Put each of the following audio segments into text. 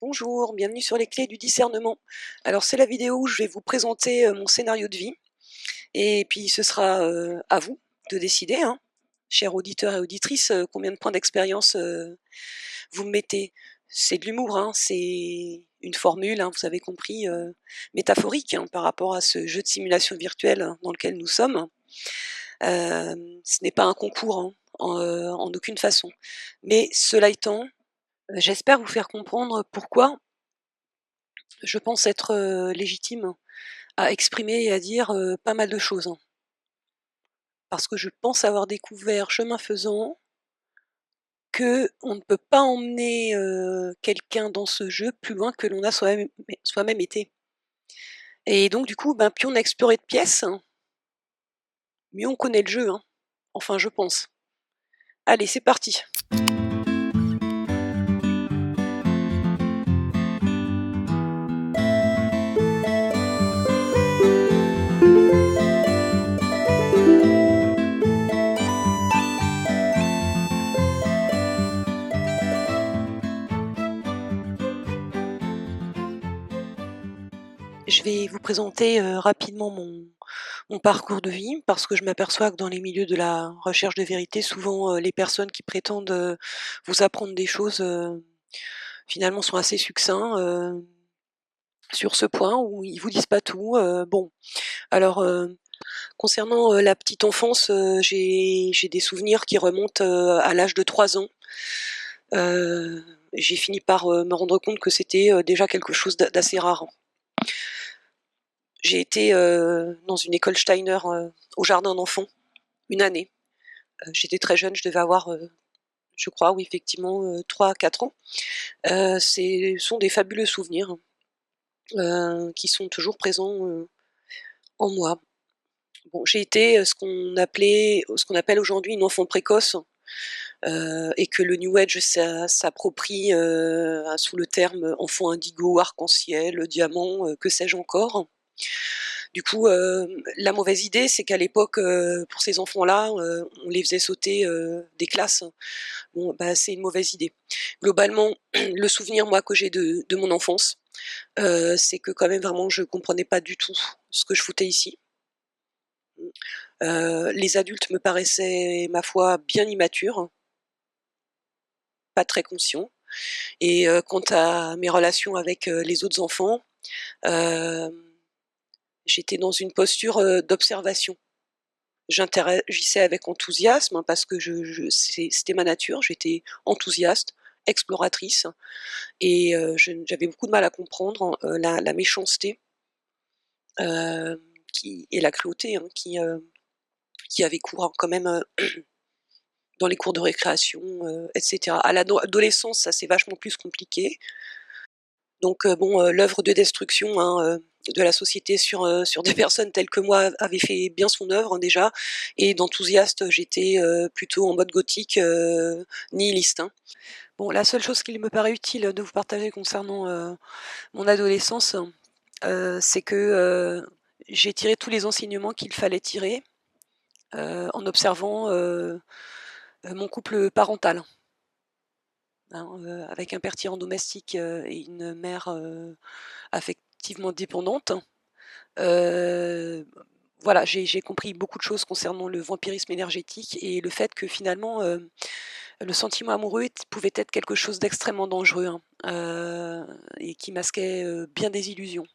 Bonjour, bienvenue sur les clés du discernement. Alors c'est la vidéo où je vais vous présenter mon scénario de vie et puis ce sera à vous de décider, hein, chers auditeurs et auditrices, combien de points d'expérience vous me mettez. C'est de l'humour, hein, c'est une formule, hein, vous avez compris, métaphorique, hein, par rapport à ce jeu de simulation virtuelle, hein, dans lequel nous sommes. Ce n'est pas un concours, hein, en aucune façon. Mais cela étant, j'espère vous faire comprendre pourquoi je pense être, légitime à exprimer et à dire, pas mal de choses, hein. Parce que je pense avoir découvert, chemin faisant, qu'on ne peut pas emmener, quelqu'un dans ce jeu plus loin que l'on a soi-même été. Et donc du coup, ben, plus on a exploré de pièces, mieux on connaît le jeu, hein. Enfin je pense. Allez, c'est parti! Je vais vous présenter, rapidement mon parcours de vie, parce que je m'aperçois que dans les milieux de la recherche de vérité, souvent, les personnes qui prétendent, vous apprendre des choses, finalement sont assez succincts, sur ce point où ils vous disent pas tout. Bon, alors, concernant, la petite enfance, j'ai des souvenirs qui remontent, à l'âge de 3 ans. J'ai fini par, me rendre compte que c'était, déjà quelque chose d'assez rare. J'ai été, dans une école Steiner, au jardin d'enfants, une année. J'étais très jeune, je devais avoir, je crois, oui, effectivement, 3 à 4 ans. C'est sont des fabuleux souvenirs, qui sont toujours présents, en moi. Bon, j'ai été, ce qu'on appelle aujourd'hui une enfant précoce, et que le New Age s'approprie, sous le terme enfant indigo, arc-en-ciel, diamant, que sais-je encore. Du coup, la mauvaise idée, c'est qu'à l'époque, pour ces enfants-là, on les faisait sauter, des classes. Bon, bah, c'est une mauvaise idée. Globalement, le souvenir, moi, que j'ai de mon enfance, c'est que quand même vraiment je comprenais pas du tout ce que je foutais ici. Les adultes me paraissaient, ma foi, bien immatures, pas très conscients, et quant à mes relations avec, les autres enfants, hem, j'étais dans une posture, d'observation. J'interagissais avec enthousiasme, hein, parce que c'était ma nature, j'étais enthousiaste, exploratrice, et j'avais beaucoup de mal à comprendre, la méchanceté, hem, qui et la cruauté, hein, qui avait cours, hein, quand même, dans les cours de récréation, et cetera. À l'adolescence, ça c'est vachement plus compliqué. Donc bon, l'œuvre de destruction, hein, de la société sur des personnes telles que moi avait fait bien son œuvre, hein, déjà, et d'enthousiaste, j'étais, plutôt en mode gothique, nihiliste, hein. Bon, la seule chose qu'il me paraît utile de vous partager concernant, mon adolescence, c'est que, j'ai tiré tous les enseignements qu'il fallait tirer, en observant, mon couple parental, hein, avec un père tyran domestique, et une mère, affectivement dépendante. Heu, voilà, j'ai compris beaucoup de choses concernant le vampirisme énergétique et le fait que finalement, le sentiment amoureux pouvait être quelque chose d'extrêmement dangereux, hein, et qui masquait, bien des illusions.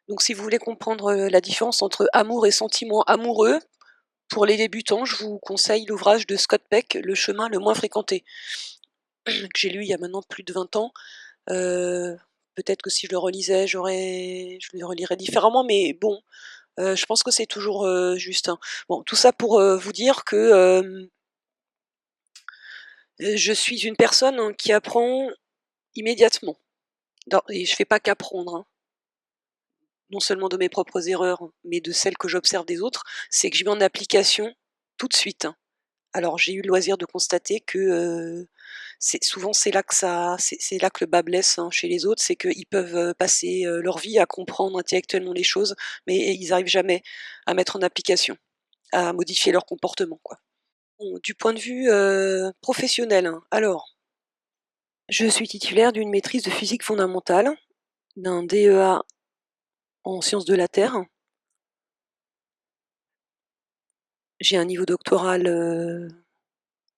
Donc si vous voulez comprendre, la différence entre amour et sentiment amoureux, pour les débutants, je vous conseille l'ouvrage de Scott Peck, Le chemin le moins fréquenté, que j'ai lu il y a maintenant plus de 20 ans. Heu, peut-être que si je le relisais, je le relirais différemment, mais bon, je pense que c'est toujours, juste, hein. Bon, tout ça pour, vous dire que, je suis une personne, hein, qui apprend immédiatement. Dans et je fais pas qu'apprendre, hein, non seulement de mes propres erreurs, mais de celles que j'observe des autres, c'est que je mets en application tout de suite, hein. Alors j'ai eu le loisir de constater que, c'est là que c'est là que le bât blesse, hein, chez les autres, c'est qu'ils peuvent, passer, leur vie à comprendre intellectuellement les choses, mais ils arrivent jamais à mettre en application, à modifier leur comportement, quoi. Bon, du point de vue, professionnel, hein, alors, Je suis titulaire d'une maîtrise de physique fondamentale, d'un DEA en sciences de la Terre. J'ai un niveau doctoral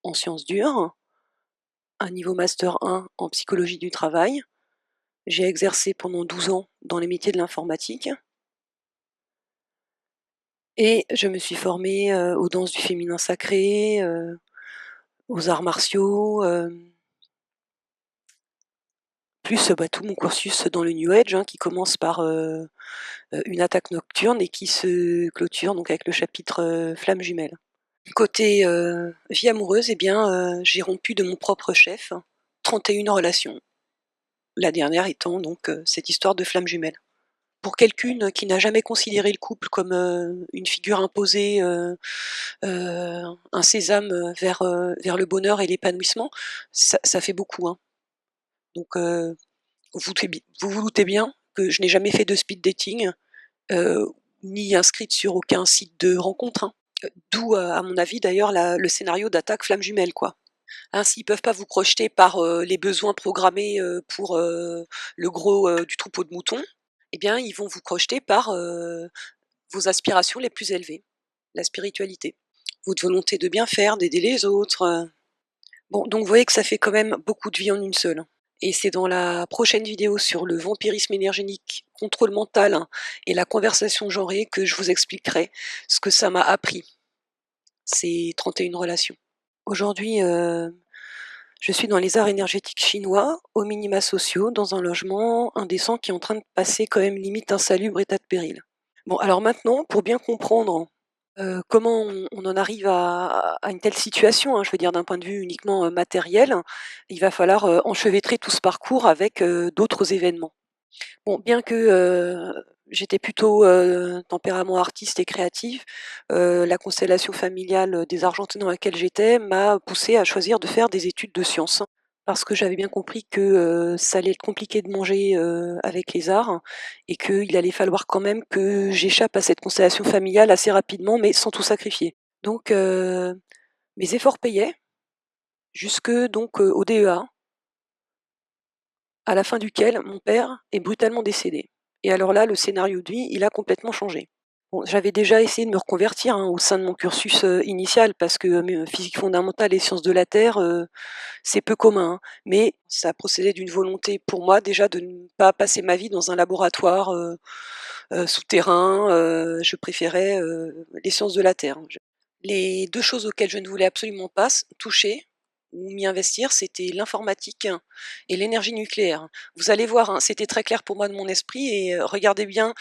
en sciences dures, un niveau master 1 en psychologie du travail. J'ai exercé pendant 12 ans dans les métiers de l'informatique. Et je me suis formée aux danses du féminin sacré, aux arts martiaux, plus tout mon cursus dans le New Age, hein, qui commence par une attaque nocturne et qui se clôture donc avec le chapitre flamme jumelle. Côté vie amoureuse, eh bien, j'ai rompu de mon propre chef 31 relations. La dernière étant donc cette histoire de flamme jumelle. Pour quelqu'une qui n'a jamais considéré le couple comme une figure imposée, un sésame vers le bonheur et l'épanouissement, ça fait beaucoup, hein. Donc vous vous doutez bien que je n'ai jamais fait de speed dating, heu, ni inscrite sur aucun site de rencontre, hein. D'où, à mon avis d'ailleurs le scénario d'attaque flamme jumelle, quoi. Hein, s'ils peuvent pas vous projeter par les besoins programmés pour le gros du troupeau de moutons, eh bien ils vont vous projeter par vos aspirations les plus élevées, la spiritualité, votre volonté de bien faire, d'aider les autres. Bon, donc vous voyez que ça fait quand même beaucoup de vie en une seule. Et c'est dans la prochaine vidéo sur le vampirisme énergétique, contrôle mental, hein, et la conversation genrée que je vous expliquerai ce que ça m'a appris, ces 31 relations. Aujourd'hui, je suis dans les arts énergétiques chinois, aux minima sociaux, dans un logement indécent qui est en train de passer quand même limite insalubre état de péril. Bon, alors maintenant, pour bien comprendre comment on en arrive à une telle situation, hein, je veux dire d'un point de vue uniquement matériel, il va falloir enchevêtrer tout ce parcours avec d'autres événements. Bon, bien que j'étais plutôt tempérament artiste et créatif, la constellation familiale des Argentins dans laquelle j'étais m'a poussée à choisir de faire des études de sciences. Parce que j'avais bien compris que ça allait être compliqué de manger avec les arts et qu'il allait falloir quand même que j'échappe à cette constellation familiale assez rapidement, mais sans tout sacrifier. Donc mes efforts payaient jusque donc au DEA, à la fin duquel mon père est brutalement décédé. Et alors là, le scénario de vie, il a complètement changé. Bon, j'avais déjà essayé de me reconvertir, hein, au sein de mon cursus initial, parce que physique fondamentale et sciences de la Terre, c'est peu commun, hein. Mais ça procédait d'une volonté pour moi déjà de ne pas passer ma vie dans un laboratoire souterrain. Je préférais les sciences de la Terre, hein. Les deux choses auxquelles je ne voulais absolument pas toucher ou m'y investir, c'était l'informatique et l'énergie nucléaire. Vous allez voir, hein, c'était très clair pour moi de mon esprit et regardez bien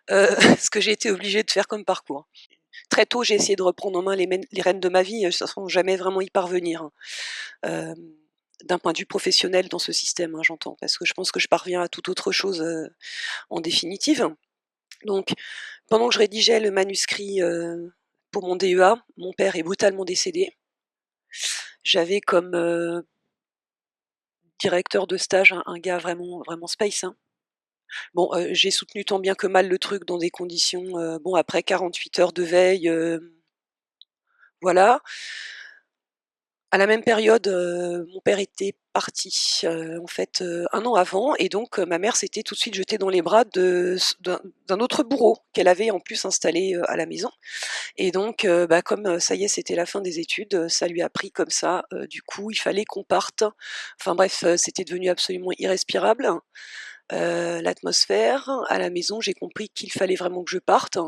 ce que j'ai été obligée de faire comme parcours. Très tôt, j'ai essayé de reprendre en main les rênes de ma vie, sans jamais vraiment y parvenir, hein. D'un point de vue professionnel dans ce système, hein, j'entends, parce que je pense que je parviens à toute autre chose en définitive. Donc, pendant que je rédigeais le manuscrit pour mon DEA, mon père est brutalement décédé. J'avais comme directeur de stage un gars vraiment, vraiment space, hein. Bon, j'ai soutenu tant bien que mal le truc dans des conditions, bon après 48 heures de veille, voilà. À la même période, mon père était parti, en fait, 1 an avant et donc ma mère s'était tout de suite jetée dans les bras d'un autre bourreau qu'elle avait en plus installé, à la maison et donc comme, ça y est, c'était la fin des études, ça lui a pris comme ça, du coup, il fallait qu'on parte. Enfin bref, c'était devenu absolument irrespirable, l'atmosphère. À la maison, j'ai compris qu'il fallait vraiment que je parte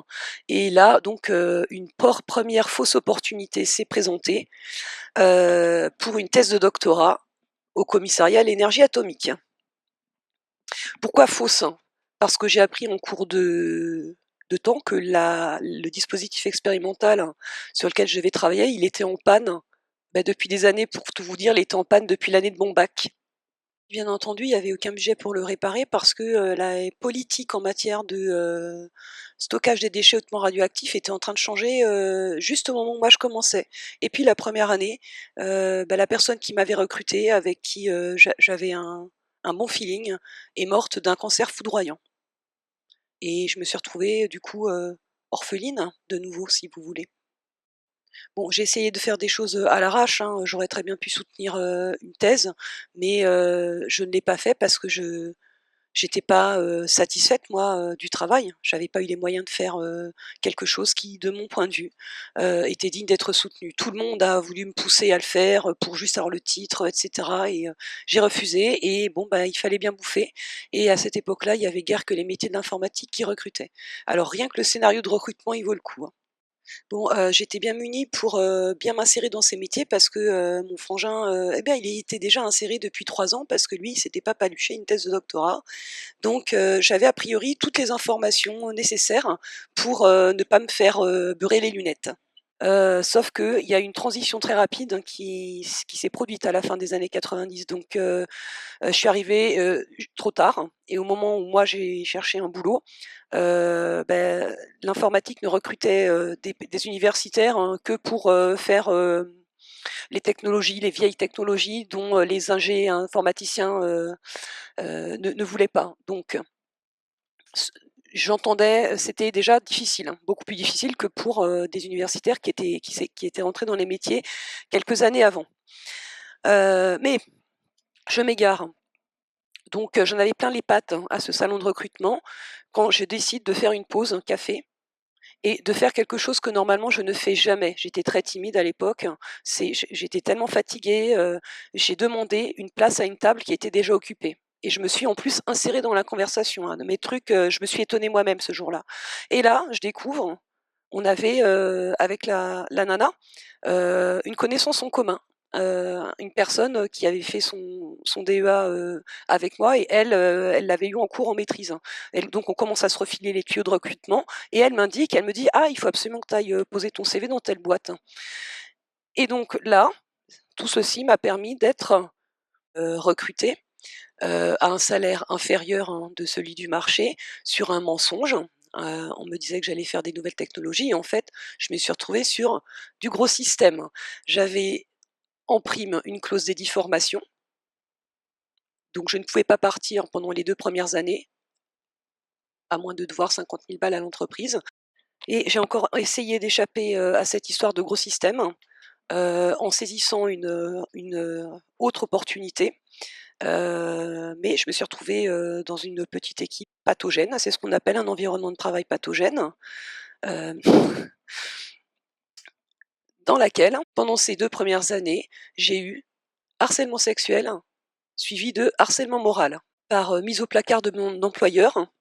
et là donc une première fausse opportunité s'est présentée pour une thèse de doctorat au commissariat à l'énergie atomique. Pourquoi fausse? Parce que j'ai appris en cours de temps que le dispositif expérimental sur lequel je vais travailler, il était en panne depuis des années. Pour tout vous dire, il était en panne depuis l'année de mon bac. Bien entendu, il n'y avait aucun budget pour le réparer parce que la politique en matière de stockage des déchets hautement radioactifs était en train de changer juste au moment où moi je commençais. Et puis la première année, la personne qui m'avait recrutée, avec qui j'avais un bon feeling, est morte d'un cancer foudroyant. Et je me suis retrouvée du coup orpheline de nouveau, si vous voulez. Bon, j'ai essayé de faire des choses, à l'arrache, hein, j'aurais très bien pu soutenir, une thèse, mais je ne l'ai pas fait parce que je j'étais pas, satisfaite moi, du travail. J'avais pas eu les moyens de faire, quelque chose qui, de mon point de vue, était digne d'être soutenu. Tout le monde a voulu me pousser à le faire, pour juste avoir le titre, et cetera et j'ai refusé et bon, bah, il fallait bien bouffer et à cette époque-là, il y avait guère que les métiers de l'informatique qui recrutaient. Alors rien que le scénario de recrutement, il vaut le coup, hein. Bon, j'étais bien munie pour, bien m'insérer dans ces métiers parce que, mon frangin, eh bien, il y était déjà inséré depuis 3 ans parce que lui, il s'était pas paluché une thèse de doctorat. Donc, j'avais a priori toutes les informations nécessaires pour, ne pas me faire, beurrer les lunettes. Sauf qu'il y a une transition très rapide hein, qui s'est produite à la fin des années 90. Donc, je suis arrivée, trop tard et au moment où moi j'ai cherché un boulot, l'informatique ne recrutait, des universitaires, hein, que pour, faire, les technologies, les vieilles technologies dont, les ingé informaticiens, ne voulaient pas. Donc ce j'entendais, c'était déjà difficile, hein, beaucoup plus difficile que pour, des universitaires qui étaient rentrés dans les métiers quelques années avant. Mais je m'égare. Donc, j'en avais plein les pattes, hein, à ce salon de recrutement quand je décide de faire une pause, un café et de faire quelque chose que normalement je ne fais jamais. J'étais très timide à l'époque, j'étais tellement fatiguée, j'ai demandé une place à une table qui était déjà occupée et je me suis en plus insérée dans la conversation, un de mes trucs, je me suis étonnée moi-même ce jour-là et là, je découvre, on avait, avec la nana, une connaissance en commun, une personne, qui avait fait son DEA, avec moi et elle, elle l'avait eu en cours en maîtrise, hein. Donc on commence à se refiler les tuyaux de recrutement et elle me dit: «Ah, il faut absolument que tu ailles, poser ton CV dans telle boîte» et donc là, tout ceci m'a permis d'être, recrutée, à un salaire inférieur, hein, de celui du marché, sur un mensonge. On me disait que j'allais faire des nouvelles technologies et en fait, je me suis retrouvée sur du gros système. J'avais en prime une clause dédit formation, donc je ne pouvais pas partir pendant les 2 premières années, à moins de devoir 50 000 balles à l'entreprise et j'ai encore essayé d'échapper, à cette histoire de gros système, en saisissant une autre opportunité. Mais je me suis retrouvée, dans une petite équipe pathogène, c'est ce qu'on appelle un environnement de travail pathogène, hem, dans laquelle, pendant ces 2 premières années, j'ai eu harcèlement sexuel suivi de harcèlement moral par, mise au placard de mon employeur,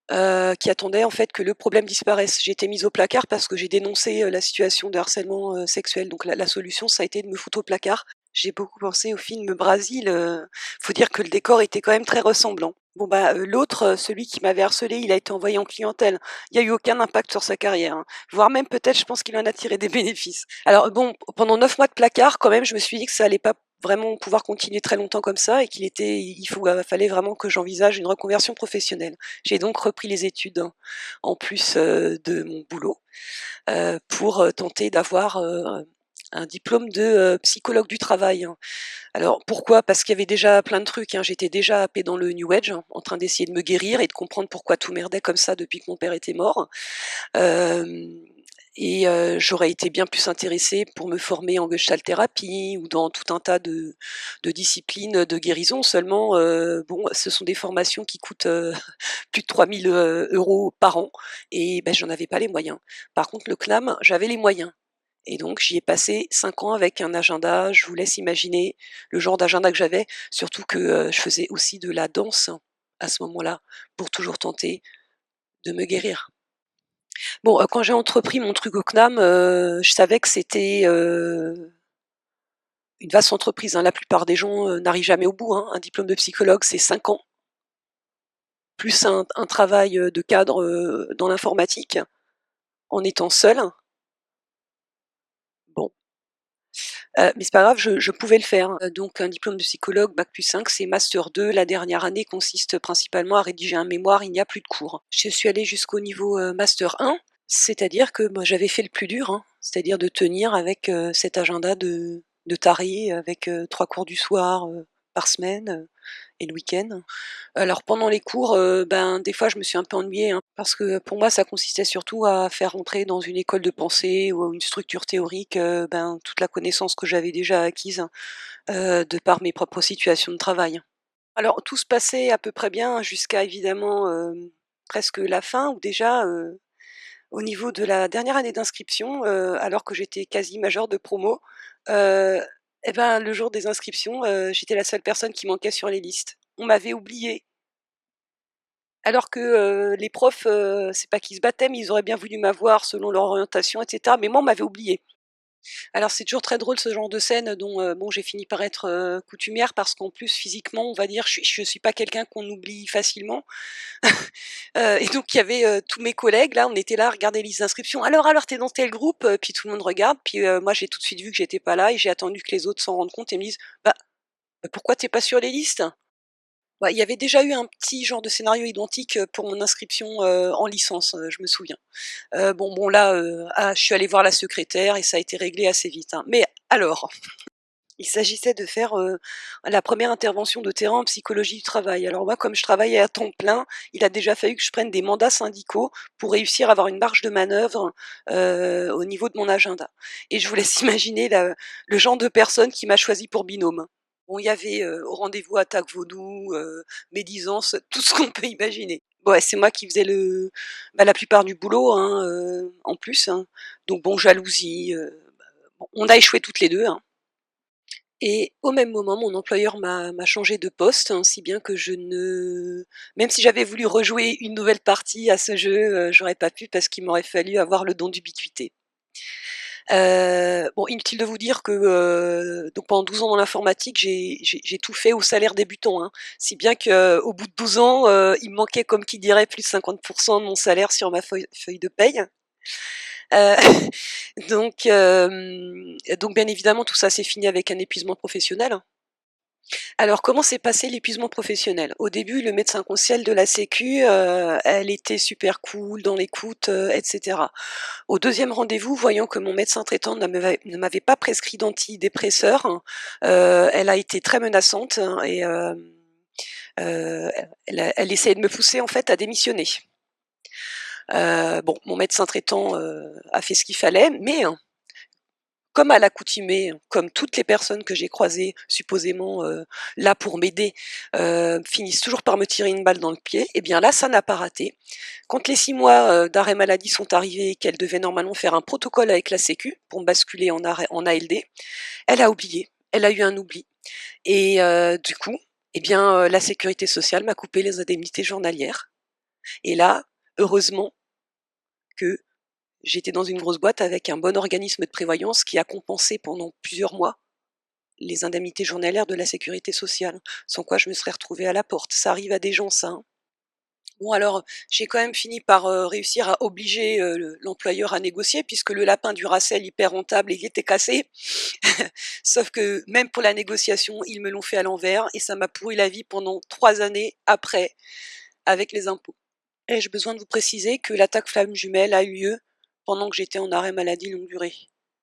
qui attendait en fait que le problème disparaisse. J'ai été mise au placard parce que j'ai dénoncé, la situation de harcèlement, sexuel. Donc la solution, ça a été de me foutre au placard. J'ai beaucoup pensé au film Brasil, faut dire que le décor était quand même très ressemblant. Bon bah, l'autre, celui qui m'avait harcelé, il a été envoyé en clientèle. Il y a eu aucun impact sur sa carrière, hein, voire même peut-être je pense qu'il en a tiré des bénéfices. Alors bon, pendant 9 mois de placard quand même, je me suis dit que ça allait pas vraiment pouvoir continuer très longtemps comme ça et fallait vraiment que j'envisage une reconversion professionnelle. J'ai donc repris les études, hein, en plus, de mon boulot, pour, tenter d'avoir, un diplôme de, psychologue du travail, hein. Alors pourquoi? Parce qu'il y avait déjà plein de trucs, hein. J'étais déjà happée dans le New Age, hein, en train d'essayer de me guérir et de comprendre pourquoi tout merdait comme ça depuis que mon père était mort. Hem et j'aurais été bien plus intéressée pour me former en gestalt thérapie ou dans tout un tas de disciplines de guérison. Seulement, bon, ce sont des formations qui coûtent, plus de 3 000 € par an et bah, j'en avais pas les moyens. Par contre, le CNAM, j'avais les moyens et donc j'y ai passé 5 ans avec un agenda. Je vous laisse imaginer le genre d'agenda que j'avais, surtout que, je faisais aussi de la danse à ce moment-là pour toujours tenter de me guérir. Bon, quand j'ai entrepris mon truc au CNAM, je savais que c'était, une vaste entreprise, hein. La plupart des gens, n'arrivent jamais au bout, hein. Un diplôme de psychologue, c'est 5 ans, plus un travail, de cadre, dans l'informatique, en étant seule. Bon, mais c'est pas grave, je pouvais le faire. Donc un diplôme de psychologue bac+5, c'est master 2. La dernière année consiste principalement à rédiger un mémoire, il n'y a plus de cours. Je suis allée jusqu'au niveau, master 1. C'est-à-dire que moi, j'avais fait le plus dur, hein, c'est-à-dire de tenir avec, cet agenda de taré avec, 3 cours du soir, par semaine, et le week-end. Alors pendant les cours, ben, des fois je me suis un peu ennuyée, hein, parce que pour moi ça consistait surtout à faire rentrer dans une école de pensée ou une structure théorique, ben, toute la connaissance que j'avais déjà acquise, de par mes propres situations de travail. Alors tout se passait à peu près bien jusqu'à évidemment, presque la fin où déjà, au niveau de la dernière année d'inscription, alors que j'étais quasi majeure de promo, heu et ben, le jour des inscriptions, j'étais la seule personne qui manquait sur les listes. On m'avait oubliée. Alors que, les profs, c'est pas qu'ils se battaient, mais ils auraient bien voulu m'avoir selon leur orientation et cetera, mais moi on m'avait oubliée. Alors c'est toujours très drôle ce genre de scène dont, bon j'ai fini par être, coutumière parce qu'en plus physiquement on va dire je suis pas quelqu'un qu'on oublie facilement. Et donc il y avait, tous mes collègues là, on était là à regarder les inscriptions. Alors tu es dans tel groupe?» Puis tout le monde regarde, puis, moi j'ai tout de suite vu que j'étais pas là et j'ai attendu que les autres s'en rendent compte et me disent: «Bah, pourquoi tu es pas sur les listes?» Bah, il y avait déjà eu un petit genre de scénario identique, pour mon inscription, en licence, je me souviens. Bon là, je suis allée voir la secrétaire et ça a été réglé assez vite, hein. Mais alors, il s'agissait de faire, la première intervention de terrain en psychologie du travail. Alors moi, comme je travaillais à temps plein, il a déjà fallu que je prenne des mandats syndicaux pour réussir à avoir une marge de manœuvre, au niveau de mon agenda et je vous laisse imaginer le genre de personne qui m'a choisie pour binôme. Bon, il y avait, au rendez-vous attaque vaudou, médisance, tout ce qu'on peut imaginer. Ouais, c'est moi qui faisais la plupart du boulot, hein, en plus, hein. Donc bon, jalousie, bon, on a échoué toutes les 2, hein. Et au même moment, mon employeur m'a changé de poste, hein, si bien que je ne même si j'avais voulu rejouer une nouvelle partie à ce jeu, j'aurais pas pu parce qu'il m'aurait fallu avoir le don d'ubiquité. Bon, inutile de vous dire que, donc pendant 12 ans dans l'informatique, j'ai tout fait au salaire débutant, hein. Si bien qu'au bout de 12 ans, il me manquait, comme qui dirait, plus de 50 de mon salaire sur ma feuille de paye. Heu, donc bien évidemment, tout ça s'est fini avec un épuisement professionnel. Alors comment s'est passé l'épuisement professionnel? Au début, le médecin conseil de la sécu, elle était super cool dans l'écoute, et cetera. Au deuxième rendez-vous, voyant que mon médecin traitant ne m'avait pas prescrit d'antidépresseurs, elle a été très menaçante, hein, et elle essayait de me pousser en fait à démissionner. Bon, mon médecin traitant, a fait ce qu'il fallait, mais comme à l'accoutumée, comme toutes les personnes que j'ai croisées supposément, là pour m'aider, finissent toujours par me tirer une balle dans le pied, et bien là, ça n'a pas raté. Quand les 6 mois, d'arrêt maladie sont arrivés et qu'elle devait normalement faire un protocole avec la sécu pour me basculer en ALD, elle a oublié. Elle a eu un oubli et du coup, eh bien, la sécurité sociale m'a coupé les indemnités journalières et là, heureusement que j'étais dans une grosse boîte avec un bon organisme de prévoyance qui a compensé pendant plusieurs mois les indemnités journalières de la sécurité sociale, sans quoi je me serais retrouvée à la porte. Ça arrive à des gens ça, hein. Bon alors, j'ai quand même fini par, réussir à obliger, l'employeur à négocier puisque le lapin du Racel hyper rentable, il était cassé. Sauf que même pour la négociation, ils me l'ont fait à l'envers et ça m'a pourri la vie pendant 3 années après, avec les impôts. Ai-je besoin de vous préciser que l'attaque flamme jumelle a eu lieu pendant que j'étais en arrêt maladie longue durée?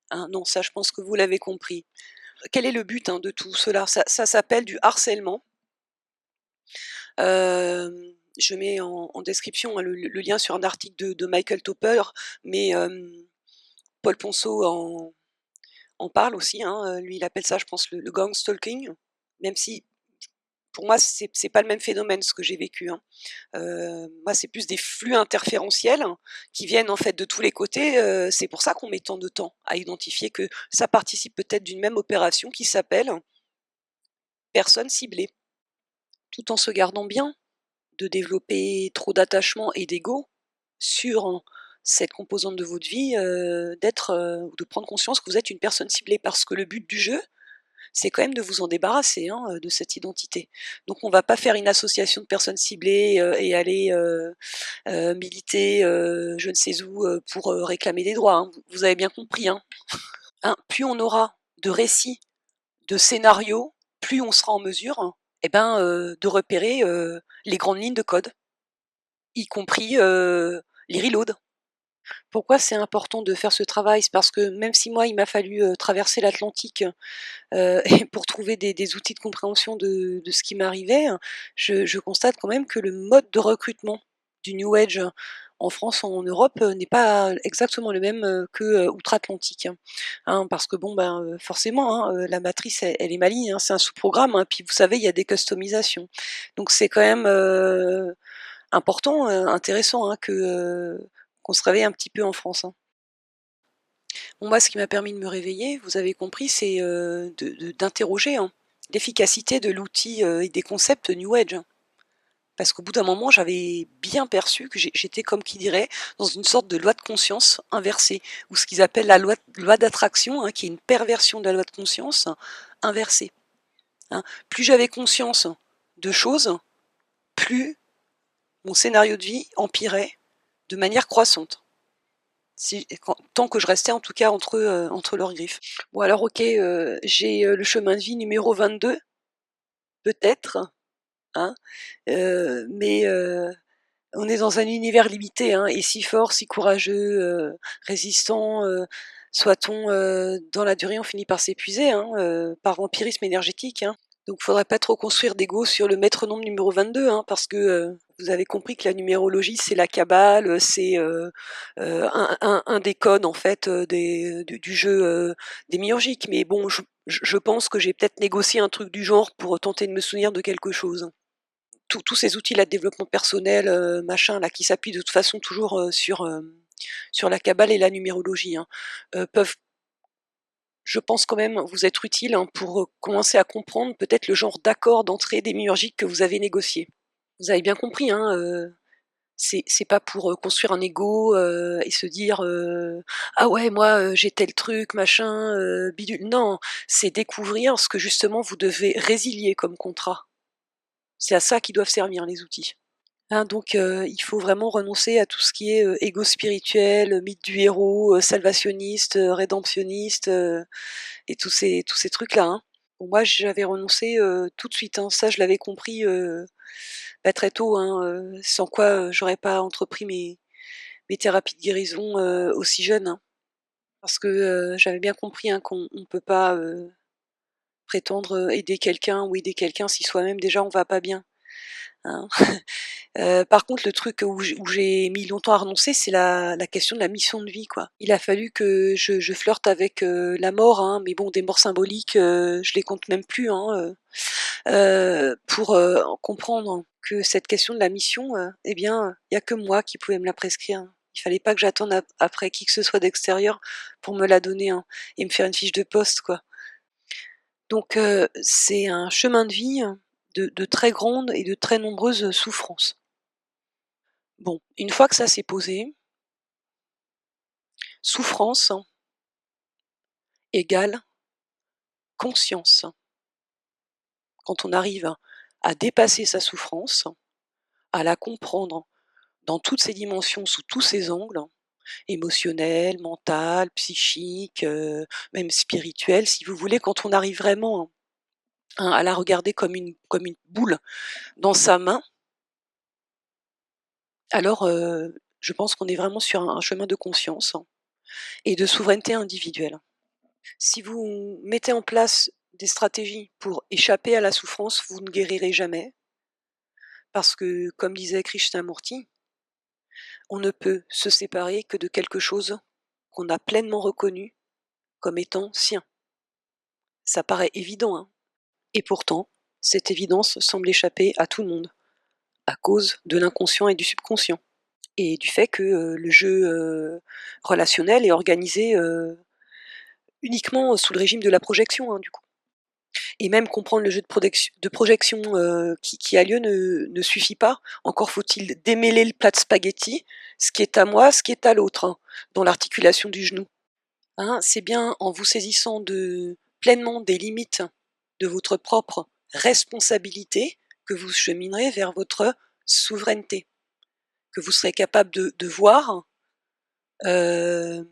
Hein, non, ça je pense que vous l'avez compris. Quel est le but, hein, de tout cela? Ça s'appelle du harcèlement. Je mets en description, hein, le lien sur un article de Michael Topper, mais Paul Ponceau en parle aussi, hein, lui il appelle ça je pense le gang stalking, même si pour moi c'est pas le même phénomène ce que j'ai vécu, hein. Moi c'est plus des flux interférentiels qui viennent en fait de tous les côtés, c'est pour ça qu'on met tant de temps à identifier que ça participe peut-être d'une même opération qui s'appelle personne ciblée. Tout en se gardant bien de développer trop d'attachement et d'ego sur cette composante de votre vie, ou de prendre conscience que vous êtes une personne ciblée. Parce que le but du jeu, c'est quand même de vous en débarrasser, hein, de cette identité. Donc on va pas faire une association de personnes ciblées, et aller, militer, je ne sais où, pour, réclamer des droits, hein. Vous avez bien compris, hein? Hein, plus on aura de récits, de scénarios, plus on sera en mesure, et ben, de repérer, les grandes lignes de code, y compris, les reloads. Pourquoi c'est important de faire ce travail? C'est parce que même si moi, il m'a fallu, traverser l'Atlantique, et pour trouver des outils de compréhension de ce qui m'arrivait, je constate quand même que le mode de recrutement du New Age en France, en Europe, n'est pas exactement le même, que, outre-Atlantique, hein. Hein, parce que bon, ben, forcément, hein, la matrice elle est maligne, hein, c'est un sous-programme, hein, puis vous savez, il y a des customisations. Donc c'est quand même, important, intéressant, hein, qu'on se réveille un petit peu en France, hein. Bon, moi, ce qui m'a permis de me réveiller, vous avez compris, c'est, d'interroger, hein, l'efficacité de l'outil, et des concepts New Age, hein. Parce qu'au bout d'un moment, j'avais bien perçu que j'étais comme qui dirait dans une sorte de loi de conscience inversée, ou ce qu'ils appellent la loi d'attraction, hein, qui est une perversion de la loi de conscience inversée, hein. Plus j'avais conscience de choses, plus mon scénario de vie empirait de manière croissante. Si tant que je restais en tout cas entre leurs griffes. Bon alors OK, j'ai, le chemin de vie numéro 22, peut-être, hein, mais on est dans un univers limité, hein, et si fort, si courageux, résistant, soit-on, dans la durée, on finit par s'épuiser, hein, par vampirisme énergétique, hein. Donc faudrait pas trop construire d'ego sur le maître nombre numéro 22, hein, parce que, vous avez compris que la numérologie, c'est la cabale, c'est, un des codes en fait, du jeu, démiurgique. Mais bon, je pense que j'ai peut-être négocié un truc du genre pour tenter de me souvenir de quelque chose. Tous ces outils-là de développement personnel, machin là, qui s'appuient de toute façon toujours, sur la cabale et la numérologie, hein, peuvent, je pense quand même, vous être utiles, hein, pour, commencer à comprendre peut-être le genre d'accord d'entrée démiurgique que vous avez négocié. Vous avez bien compris, hein, c'est pas pour, construire un ego, et se dire, «Ah ouais, moi, j'ai tel truc, machin, bidule». Non, c'est découvrir ce que justement vous devez résilier comme contrat. C'est à ça qu'ils doivent servir les outils. Hein, donc il faut vraiment renoncer à tout ce qui est, ego spirituel, mythe du héros, salvationniste, rédemptionniste, et tous ces trucs-là, hein. Bon, moi, j'avais renoncé, tout de suite, hein. Ça, je l'avais compris, bah, très tôt, hein, sans quoi, j'aurais pas entrepris mes thérapies de guérison, aussi jeune, hein. Parce que, j'avais bien compris, hein, qu'on peut pas, prétendre, aider quelqu'un ou aider quelqu'un si soi-même déjà on va pas bien, hein. Par contre, le truc où j'ai mis longtemps à renoncer, c'est la question de la mission de vie, quoi. Il a fallu que je flirte avec, la mort, hein, mais bon, des morts symboliques, je les compte même plus, hein, pour, comprendre que cette question de la mission, eh bien, il y a que moi qui pouvais me la prescrire, hein. Il fallait pas que j'attende après qui que ce soit d'extérieur pour me la donner, hein, et me faire une fiche de poste, quoi. Donc c'est un chemin de vie de très grandes et de très nombreuses souffrances. Bon, une fois que ça s'est posé, souffrance égale conscience. Quand on arrive à dépasser sa souffrance, à la comprendre dans toutes ses dimensions, sous tous ses angles, émotionnels, mental, psychique, même spirituel, si vous voulez, quand on arrive vraiment, hein, à la regarder comme une boule dans sa main, alors, je pense qu'on est vraiment sur un chemin de conscience et de souveraineté individuelle. Si vous mettez en place des stratégies pour échapper à la souffrance, vous ne guérirez jamais parce que, comme disait Krishnamurti, on ne peut se séparer que de quelque chose qu'on a pleinement reconnu comme étant sien. Ça paraît évident, hein, et pourtant, cette évidence semble échapper à tout le monde, à cause de l'inconscient et du subconscient, et du fait que, le jeu, relationnel est organisé, uniquement sous le régime de la projection, hein, du coup. Et même comprendre le jeu de projection, qui a lieu ne suffit pas. Encore faut-il démêler le plat de spaghettis, ce qui est à moi, ce qui est à l'autre, hein, dans l'articulation du genou. Hein, c'est bien en vous saisissant pleinement des limites de votre propre responsabilité que vous cheminerez vers votre souveraineté, que vous serez capable de voir, heu,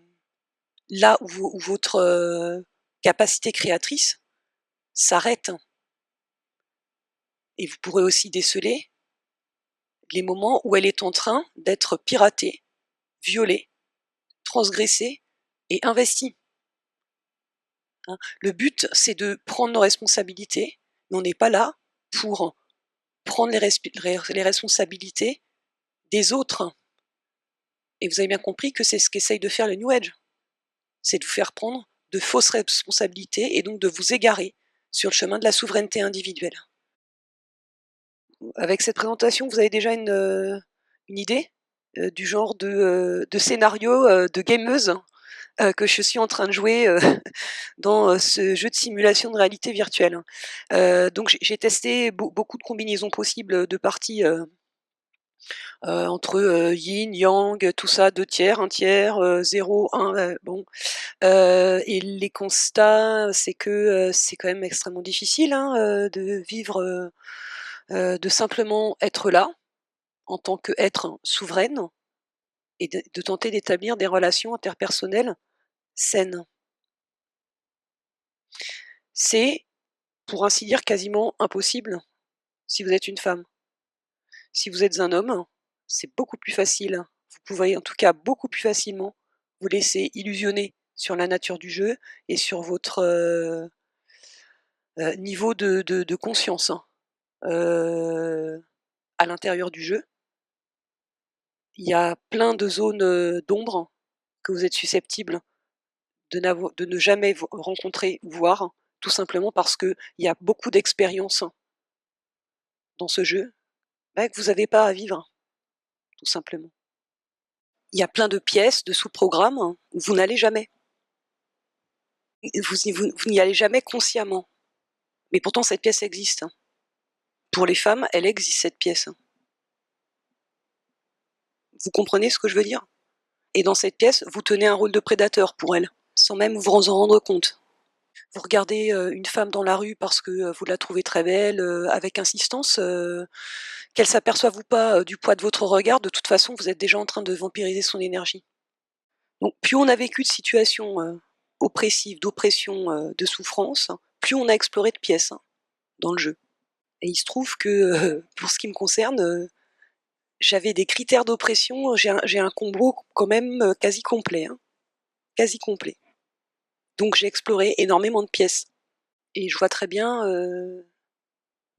là où votre, capacité créatrice s'arrête, et vous pourrez aussi déceler les moments où elle est en train d'être piratée, violée, transgressé et investi. Hein. Le but, c'est de prendre nos responsabilités, mais on n'est pas là pour prendre les responsabilités des autres. Et vous avez bien compris que c'est ce qu'essaye de faire le New Age. C'est de vous faire prendre de fausses responsabilités et donc de vous égarer sur le chemin de la souveraineté individuelle. Avec cette présentation, vous avez déjà une idée du genre de scénario de gameuse que je suis en train de jouer dans ce jeu de simulation de réalité virtuelle. Donc j'ai testé beaucoup de combinaisons possibles de parties entre yin, yang, tout ça, 2 tiers, 1 tiers, 0, 1, bon. Et les constats, c'est que c'est quand même extrêmement difficile hein, de vivre, de simplement être là, en tant qu'être souveraine, et de tenter d'établir des relations interpersonnelles saines. C'est, pour ainsi dire, quasiment impossible si vous êtes une femme. Si vous êtes un homme, c'est beaucoup plus facile. Vous pouvez en tout cas beaucoup plus facilement vous laisser illusionner sur la nature du jeu et sur votre niveau de conscience à l'intérieur du jeu. Il y a plein de zones d'ombre que vous êtes susceptible de ne jamais rencontrer ou voir, tout simplement parce qu'il y a beaucoup d'expériences dans ce jeu bah, que vous n'avez pas à vivre, tout simplement. Il y a plein de pièces, de sous-programmes où vous n'allez jamais. Vous n'y allez jamais consciemment. Mais pourtant, cette pièce existe. Pour les femmes, elle existe, cette pièce. Vous comprenez ce que je veux dire? Et dans cette pièce, vous tenez un rôle de prédateur pour elle, sans même vous en rendre compte. Vous regardez une femme dans la rue parce que vous la trouvez très belle, avec insistance, qu'elle s'aperçoive ou pas du poids de votre regard, de toute façon, vous êtes déjà en train de vampiriser son énergie. Donc plus on a vécu de situations oppressives, d'oppression, de souffrance, plus on a exploré de pièces hein, dans le jeu. Et il se trouve que, pour ce qui me concerne, j'avais des critères d'oppression, j'ai un combo quand même quasi complet, hein, quasi complet. Donc j'ai exploré énormément de pièces. Et je vois très bien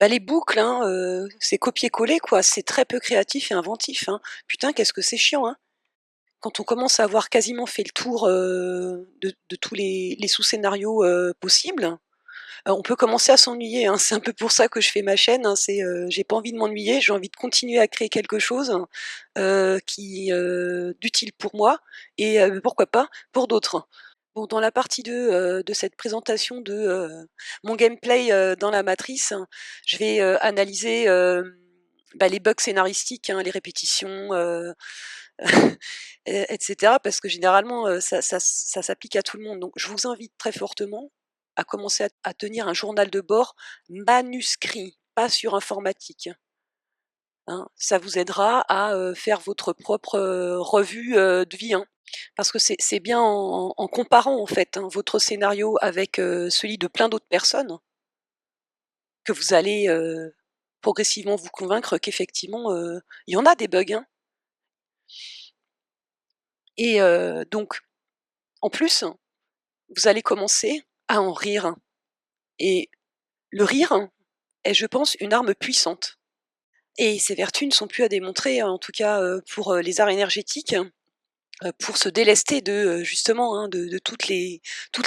bah, les boucles, hein, c'est copier-coller quoi, c'est très peu créatif et inventif. Hein. Putain, qu'est-ce que c'est chiant, hein. Quand on commence à avoir quasiment fait le tour de tous les sous-scénarios possibles, on peut commencer à s'ennuyer. Hein. C'est un peu pour ça que je fais ma chaîne. Hein. J'ai pas envie de m'ennuyer, j'ai envie de continuer à créer quelque chose qui d'utile pour moi et pourquoi pas pour d'autres. Bon, dans la partie 2 de cette présentation de mon gameplay dans la matrice, je vais analyser bah, les bugs scénaristiques, hein, les répétitions, etc. Parce que généralement, ça s'applique à tout le monde. Donc je vous invite très fortement à commencer à tenir un journal de bord manuscrit, pas sur informatique. Hein. Ça vous aidera à faire votre propre revue de vie. Hein. Parce que c'est bien en comparant en fait hein, votre scénario avec celui de plein d'autres personnes que vous allez progressivement vous convaincre qu'effectivement il y en a des bugs. Hein. Et donc en plus, vous allez commencer à en rire. Et le rire est, je pense, une arme puissante. Et ses vertus ne sont plus à démontrer, en tout cas pour les arts énergétiques, pour se délester de justement hein, de toutes les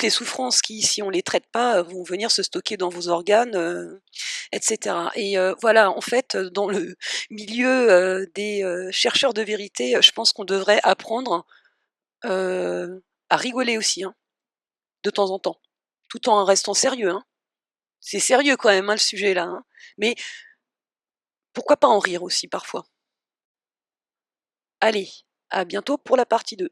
souffrances qui, si on les traite pas, vont venir se stocker dans vos organes, etc. Et voilà, en fait, dans le milieu des chercheurs de vérité, je pense qu'on devrait apprendre à rigoler aussi, hein, de temps en temps, tout en restant sérieux. Hein. C'est sérieux quand même hein, le sujet là. Hein. Mais pourquoi pas en rire aussi parfois? Allez, à bientôt pour la partie 2.